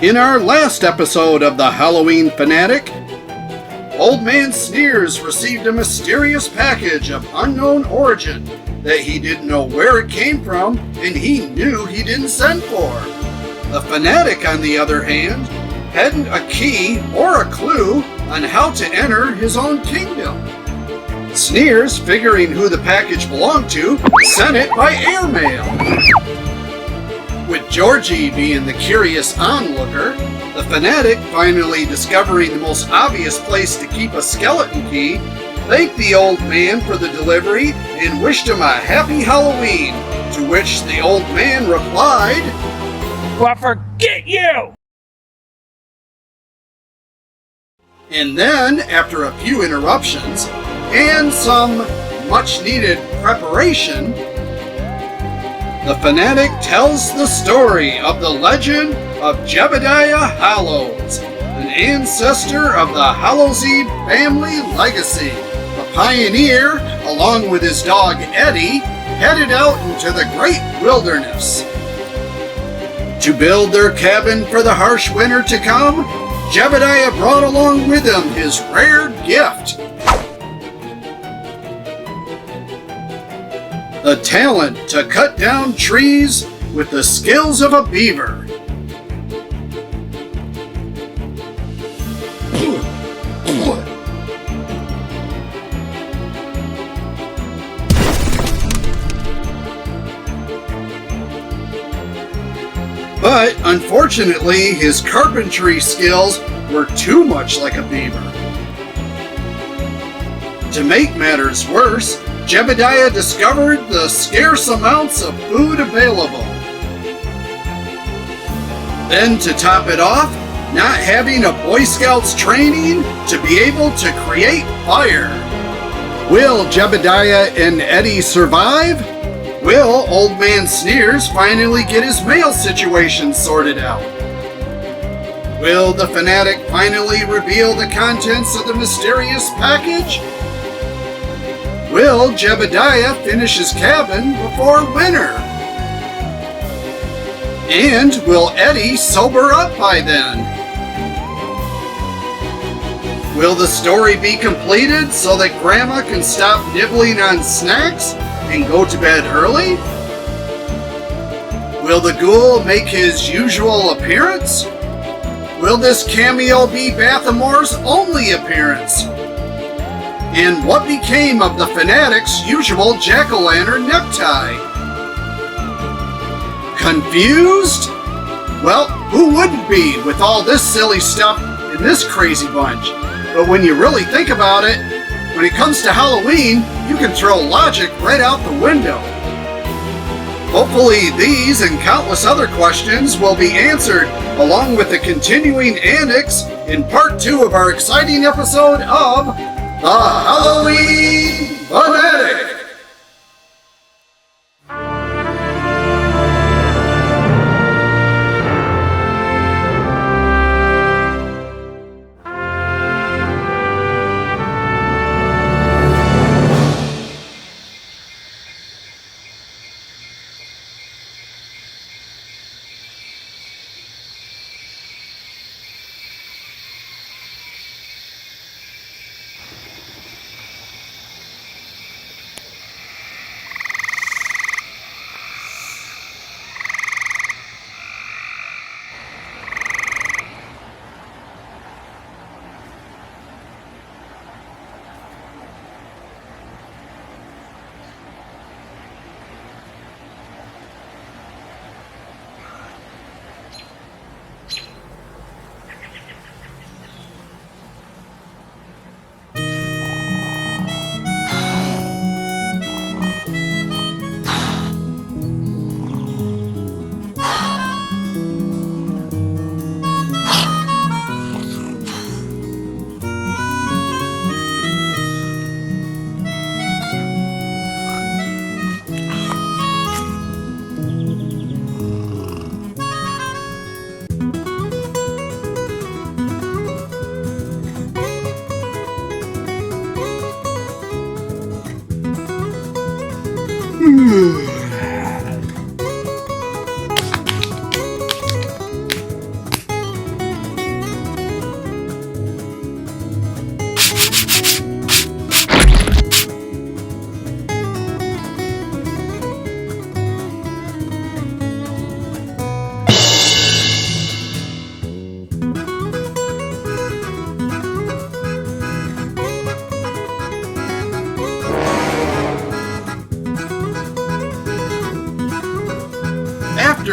In our last episode of the Halloween Fanatic, Old Man Sneers received a mysterious package of unknown origin that he didn't know where it came from and he knew he didn't send for. The Fanatic, on the other hand, hadn't a key or a clue on how to enter his own kingdom. Sneers, figuring who the package belonged to, sent it by airmail. With Georgie being the curious onlooker, the Fanatic, finally discovering the most obvious place to keep a skeleton key, thanked the old man for the delivery and wished him a happy Halloween, to which the old man replied, "Well, forget you!" And then, after a few interruptions and some much-needed preparation, the Fanatic tells the story of the legend of Jebediah Hallows, an ancestor of the Hallowseve Family Legacy. A pioneer, along with his dog Eddie, headed out into the great wilderness. To build their cabin for the harsh winter to come, Jebediah brought along with him his rare gift: the talent to cut down trees with the skills of a beaver. But unfortunately, his carpentry skills were too much like a beaver. To make matters worse, Jebediah discovered the scarce amounts of food available. Then, to top it off, not having a Boy Scouts training to be able to create fire. Will Jebediah and Eddie survive? Will Old Man Sneers finally get his mail situation sorted out? Will the Fanatic finally reveal the contents of the mysterious package? Will Jebediah finish his cabin before winter? And will Eddie sober up by then? Will the story be completed so that Grandma can stop nibbling on snacks and go to bed early? Will the ghoul make his usual appearance? Will this cameo be Bathamore's only appearance? And what became of the Fanatic's usual jack-o'-lantern necktie? Confused? Well, who wouldn't be with all this silly stuff in this crazy bunch? But when you really think about it, when it comes to Halloween, you can throw logic right out the window. Hopefully these and countless other questions will be answered along with the continuing annex in part 2 of our exciting episode of The Halloween Fanatic.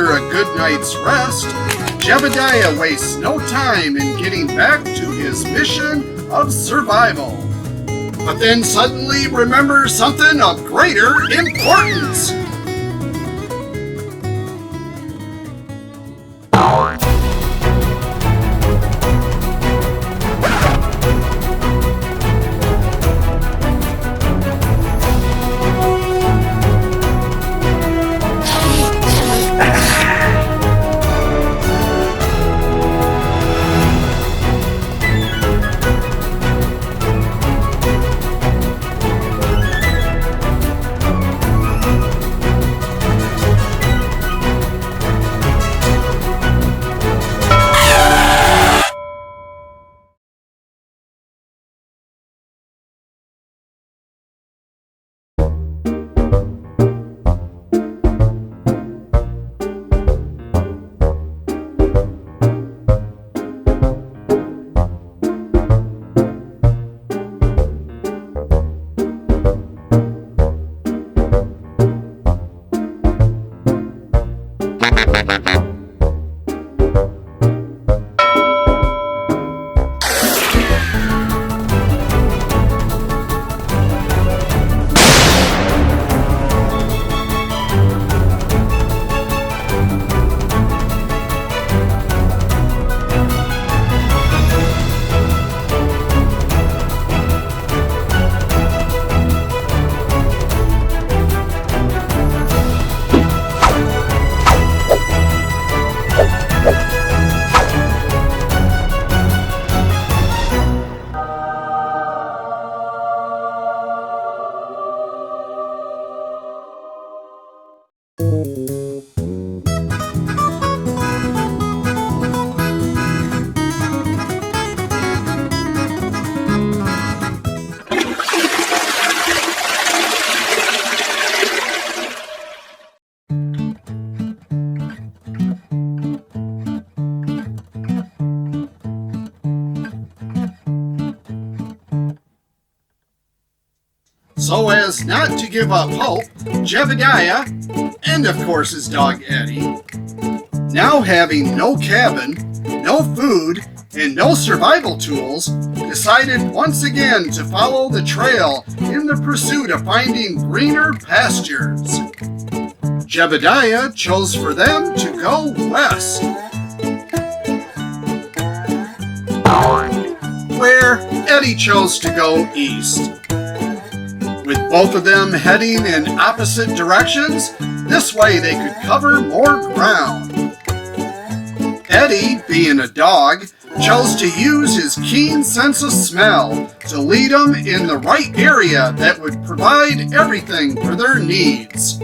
after a good night's rest, Jebediah wastes no time in getting back to his mission of survival. But then suddenly remembers something of greater importance. So as not to give up hope, Jebediah, and of course his dog Eddie, now having no cabin, no food, and no survival tools, decided once again to follow the trail in the pursuit of finding greener pastures. Jebediah chose for them to go west, where Eddie chose to go east. With both of them heading in opposite directions, this way they could cover more ground. Eddie, being a dog, chose to use his keen sense of smell to lead them in the right area that would provide everything for their needs.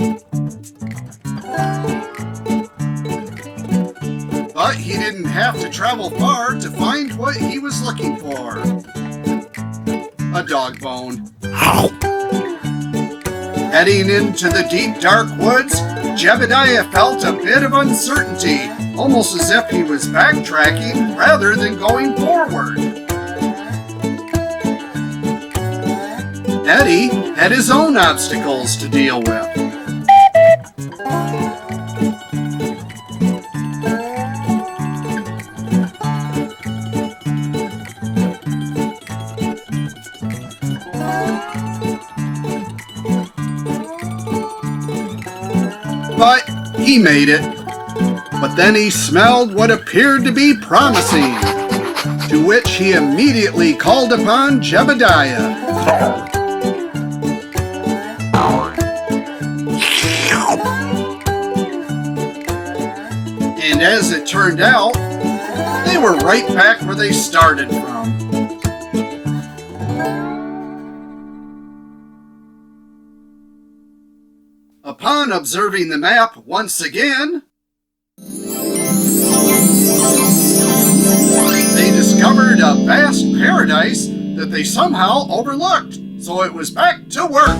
But he didn't have to travel far to find what he was looking for. A dog bone. Heading into the deep, dark woods, Jebediah felt a bit of uncertainty, almost as if he was backtracking rather than going forward. Eddie had his own obstacles to deal with. But he made it. But then he smelled what appeared to be promising, to which he immediately called upon Jebediah. And as it turned out, they were right back where they started from. Upon observing the map once again, they discovered a vast paradise that they somehow overlooked, so it was back to work.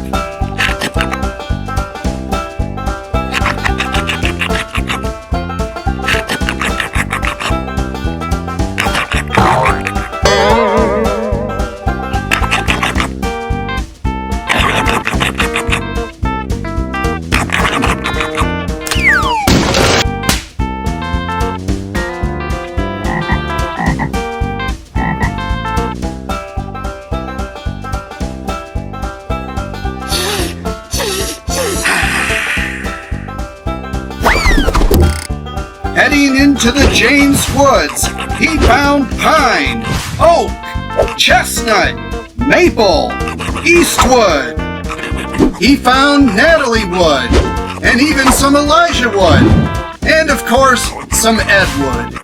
Heading into the James Woods, he found pine, oak, chestnut, maple, eastwood. He found Natalie wood, and even some Elijah wood, and of course, some Ed wood.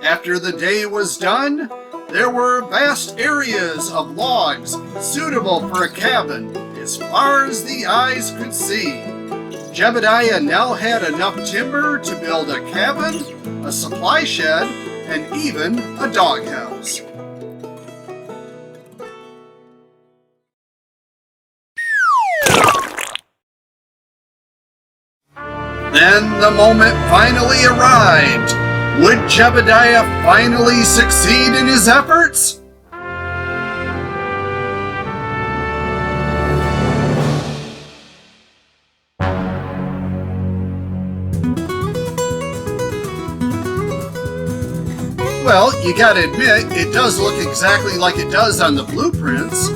After the day was done, there were vast areas of logs suitable for a cabin as far as the eyes could see. Jebediah now had enough timber to build a cabin, a supply shed, and even a doghouse. Then the moment finally arrived. Would Jebediah finally succeed in his efforts? Well, you gotta admit, it does look exactly like it does on the blueprints.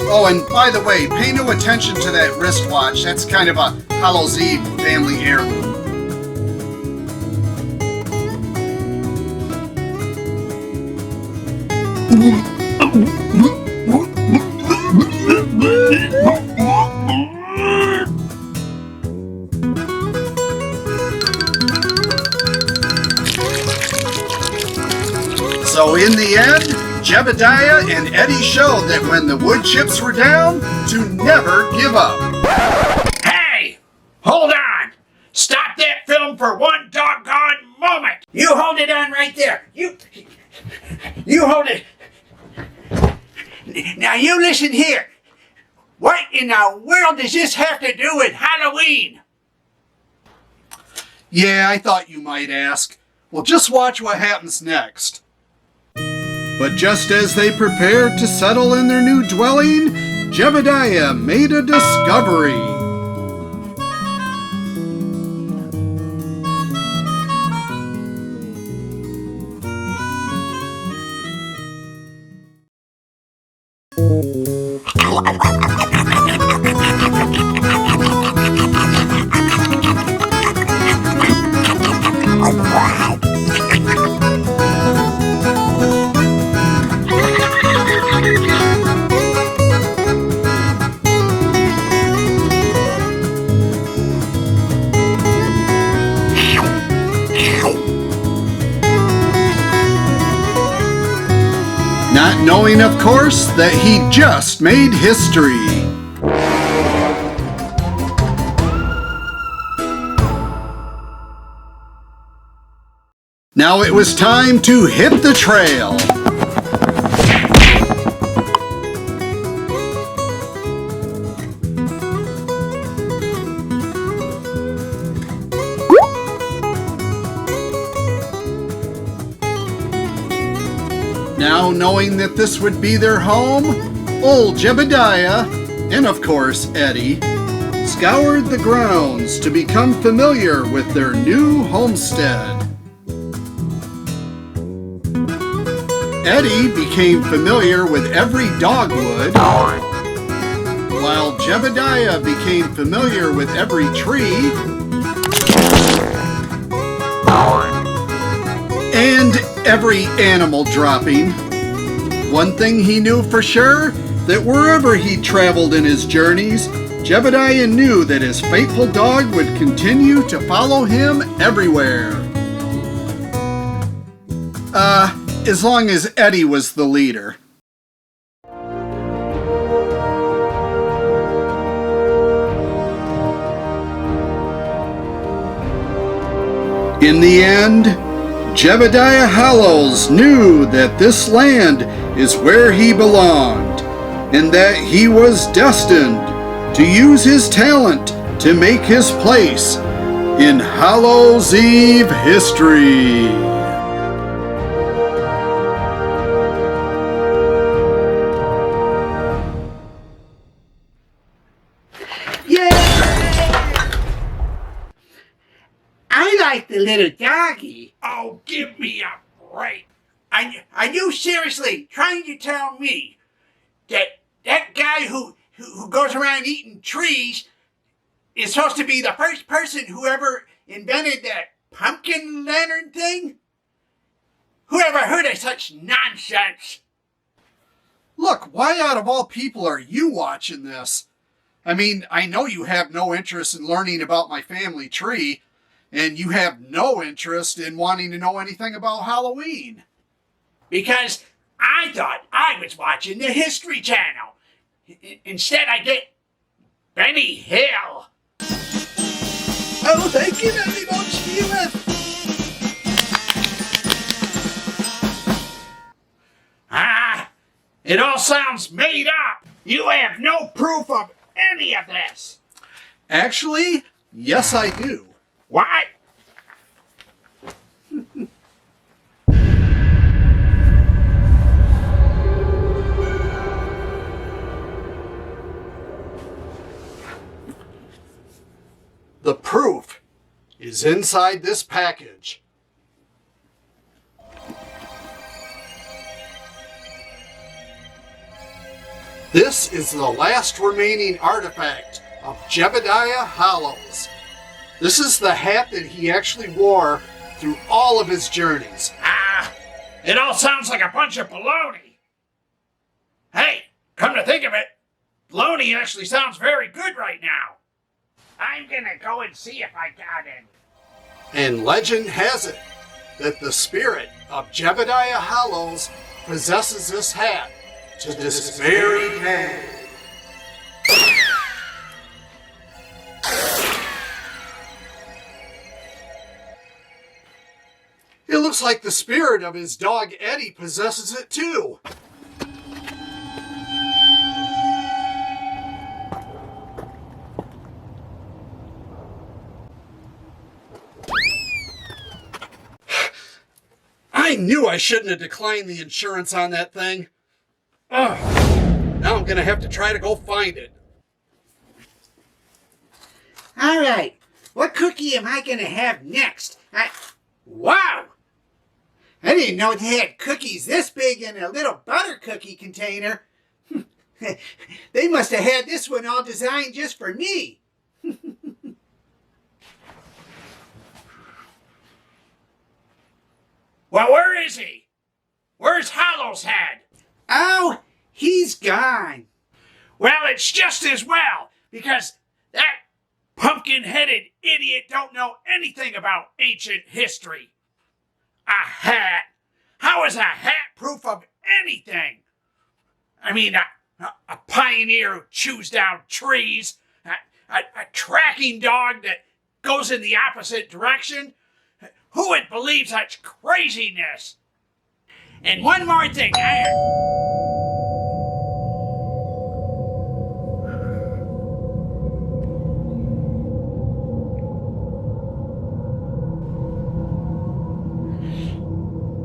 Oh, and by the way, pay no attention to that wristwatch. That's kind of a Hallowseve family heirloom. So in the end, Jebediah and Eddie showed that when the wood chips were down, to never give up. Hey! Hold on! Stop that film for one doggone moment! You hold it on right there. You hold it. Now you listen here. What in the world does this have to do with Halloween? Yeah, I thought you might ask. Well, just watch what happens next. But just as they prepared to settle in their new dwelling, Jebediah made a discovery. Not knowing, of course, that he just made history. Now it was time to hit the trail. Now knowing that this would be their home, old Jebediah, and of course Eddie, scoured the grounds to become familiar with their new homestead. Eddie became familiar with every dogwood, while Jebediah became familiar with every tree, and every animal dropping. One thing he knew for sure, that wherever he traveled in his journeys, Jebediah knew that his faithful dog would continue to follow him everywhere. As long as Eddie was the leader. In the end, Jebediah Hallows knew that this land is where he belonged, and that he was destined to use his talent to make his place in Hallowseve history. I like the little doggy. Oh, give me a break. Are you seriously trying to tell me that guy who goes around eating trees is supposed to be the first person who ever invented that pumpkin lantern thing? Who ever heard of such nonsense? Look, why out of all people are you watching this? I mean, I know you have no interest in learning about my family tree, and you have no interest in wanting to know anything about Halloween. Because I thought I was watching the History Channel. Instead, I get Benny Hill. Oh, thank you very much, viewer. It all sounds made up. You have no proof of any of this. Actually, yes, I do. What? The proof is inside this package. This is the last remaining artifact of Jebediah Hallows. This is the hat that he actually wore through all of his journeys. It all sounds like a bunch of baloney. Hey, come to think of it, baloney actually sounds very good right now. I'm gonna go and see if I got any. And legend has it that the spirit of Jebediah Hallows possesses this hat to this very day. It looks like the spirit of his dog Eddie possesses it too. I knew I shouldn't have declined the insurance on that thing. Ugh. Now I'm gonna have to try to go find it. All right, what cookie am I gonna have next? Wow! I didn't know they had cookies this big in a little butter cookie container. They must have had this one all designed just for me. Well, where is he? Where's Hallow's head? Oh, he's gone. Well, it's just as well, because that pumpkin-headed idiot don't know anything about ancient history. A hat? How is a hat proof of anything? I mean, a pioneer who chews down trees, a tracking dog that goes in the opposite direction. Who would believe such craziness? And one more thing,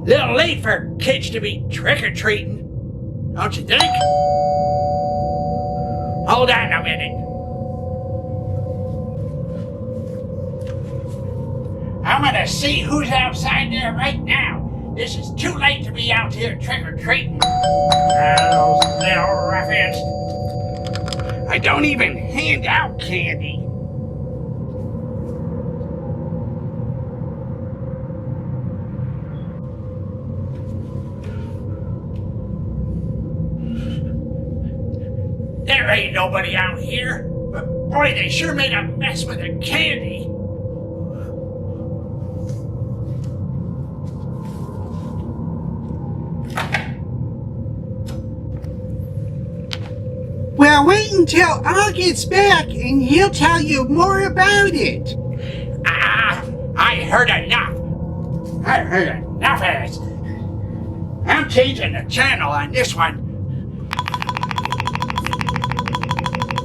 little late for kids to be trick-or-treating, don't you think? Hold on a minute. I'm gonna see who's outside there right now. This is too late to be out here trick-or-treating. Those little ruffians. I don't even hand out candy. There ain't nobody out here. But boy, they sure made a mess with the candy. Well, wait until Aul gets back and he'll tell you more about it. I heard enough. I heard enough of this. I'm changing the channel on this one.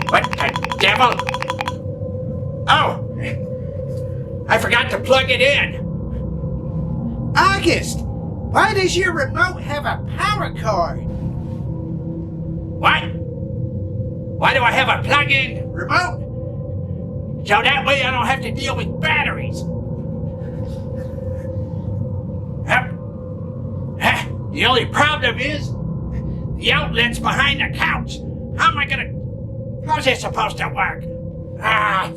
What the devil? Oh, I forgot to plug it in. August, why does your remote have a power cord? What? Why do I have a plug-in remote? So that way I don't have to deal with batteries. The only problem is the outlet's behind the couch. How am I going How's this supposed to work? Ah!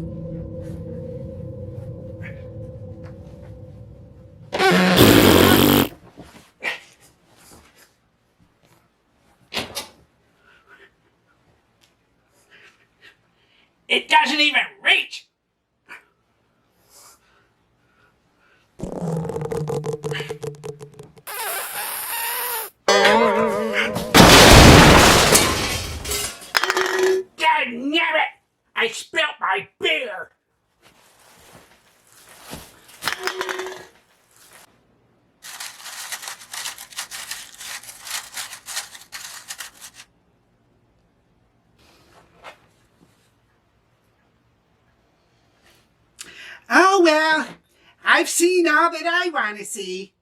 It doesn't even reach! Damn it! I spilt my beer! Oh, well, I've seen all that I want to see.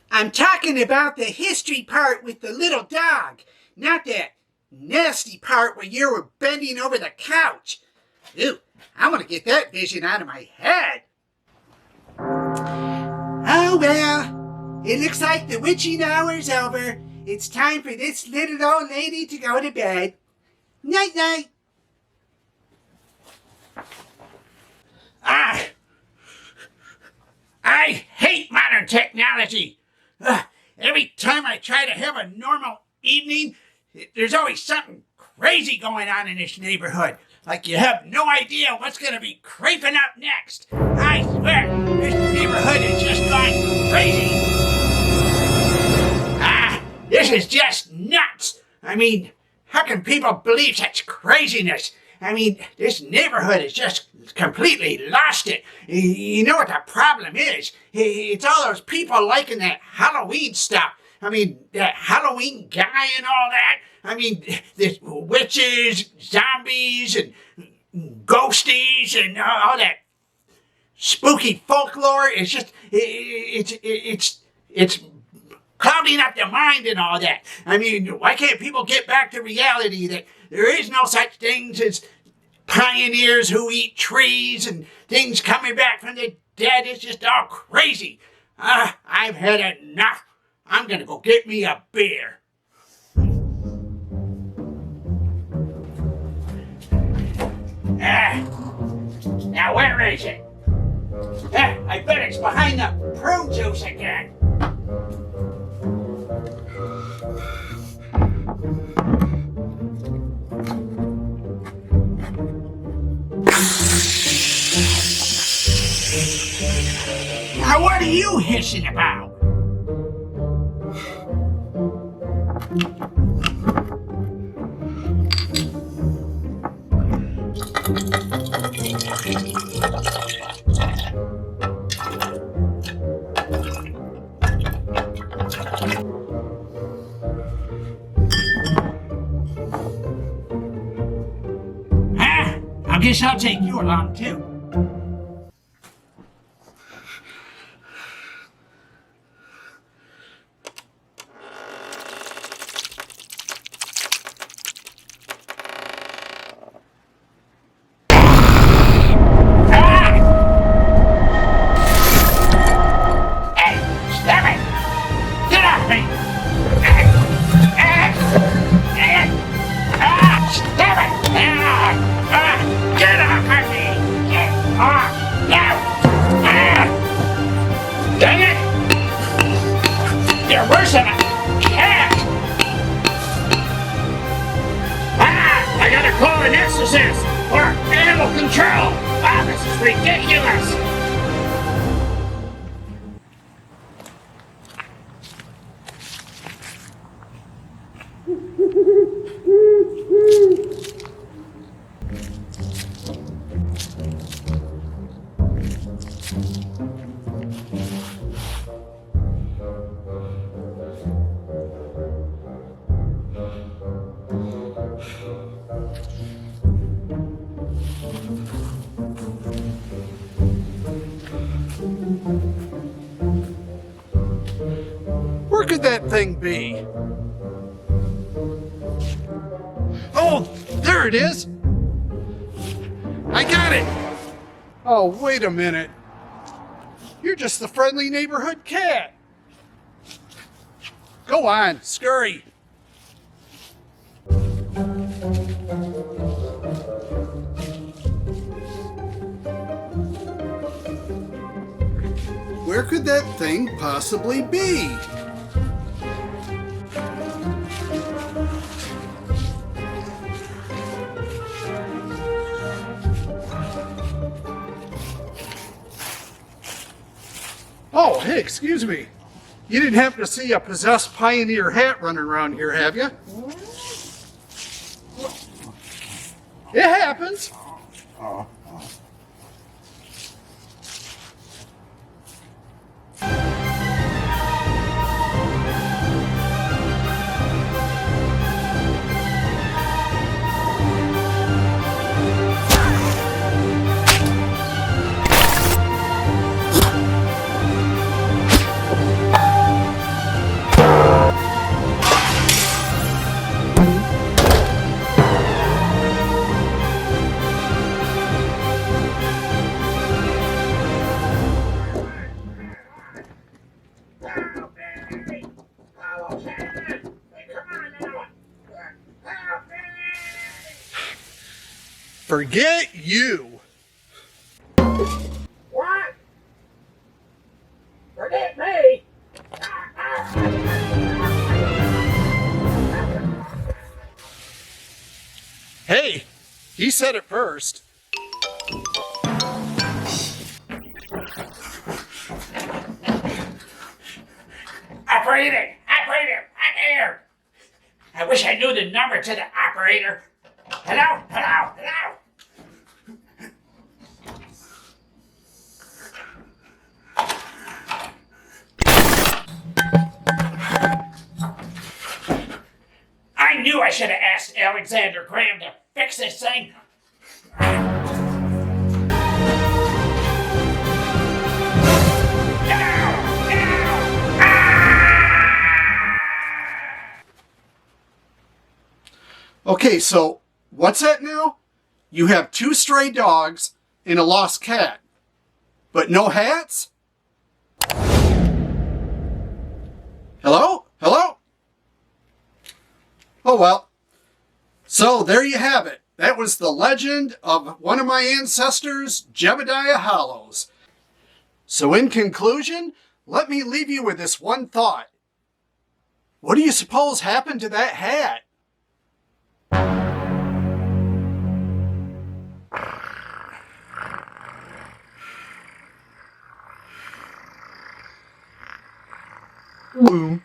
I'm talking about the history part with the little dog, not that nasty part where you were bending over the couch. Ew, I want to get that vision out of my head. Oh, well, it looks like the witching hour's over. It's time for this little old lady to go to bed. Night-night. Ah! I hate modern technology. Every time I try to have a normal evening, there's always something crazy going on in this neighborhood. Like you have no idea what's going to be creeping up next. I swear, this neighborhood has just gone crazy. This is just nuts. I mean, how can people believe such craziness? I mean, this neighborhood has just completely lost it. You know what the problem is? It's all those people liking that Halloween stuff. I mean, that Halloween guy and all that. I mean, there's witches, zombies, and ghosties, and all that spooky folklore. It's just, it's clouding up their mind and all that. I mean, why can't people get back to reality that there is no such things as pioneers who eat trees and things coming back from the dead? It's just all crazy. I've had enough. I'm gonna go get me a beer. Now where is it? I bet it's behind the prune juice again. Now what are you hissing about? I guess I'll take you along too. You're worse than a cat! I gotta call an exorcist or animal control! This is ridiculous! Where could that thing be? Oh, there it is! I got it! Oh, wait a minute. You're just the friendly neighborhood cat. Go on, scurry. Where could that thing possibly be? Oh, hey, excuse me. You didn't happen to see a possessed pioneer hat running around here, have you? It happens. Help me! Hallowseve! Come on now! Help me! Forget you. What? Forget me? Hey, he said it first. Operator! Operator! I'm here! I wish I knew the number to the operator. Hello? Hello? Hello? I knew I should have asked Alexander Graham to fix this thing. Okay, so what's that now? You have 2 stray dogs and a lost cat, but no hats? Hello? Hello? Oh well. So there you have it. That was the legend of one of my ancestors, Jebediah Hallows. So in conclusion, let me leave you with this one thought. What do you suppose happened to that hat? Boom.